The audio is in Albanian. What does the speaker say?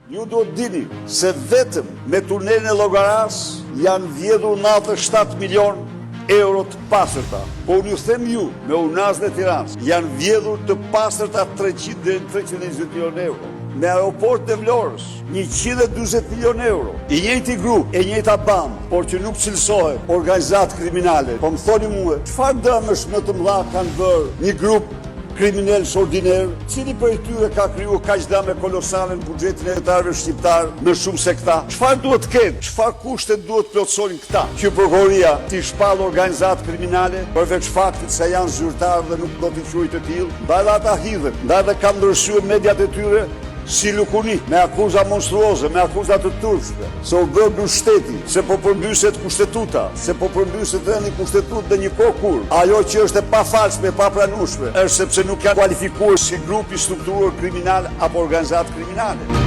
Ju duhet dini se vetëm me tunelin e Llogaras janë vjedhur 97 milion euro të pastërta. Po unë ju them ju, me UNAS-n e Tiranës, janë vjedhur të pastërta 320 milion euro. Me aeroport e Vlorës, 140 milion euro. I njëjti grup, e njëjta bandë, por që nuk cilësohet organizatë kriminale. Po më thoni mua, çfarë dëmësh më të mëdha kanë bërë një grup kriminalës ordiner, cili për tyre ka kriju kaq dëme kolosale në buxhetin e qytetarëve shqiptar, më shumë se këta? Çfarë duhet të ketë? Çfarë kushte duhet plotësonin këta? Që prokuroria t'i shpallë organizatë kriminale, përveç faktit se janë zyrtarë dhe nuk do t'i quajë të tillë, ndaj ata hidhen, ndaj dhe kanë ndryshuar mediat e tyre si lukuni, me akuza monstruoze, me akuza të turpshme, se u bë mbështeti, se po përmbyset kushtetuta, se po përmbyset edhe një kushtetutë dhe një kohë kur. Ajo që është e pafalshme, e papranueshme, është sepse nuk janë kualifikuar si grup i strukturor kriminal apo organizatë kriminale.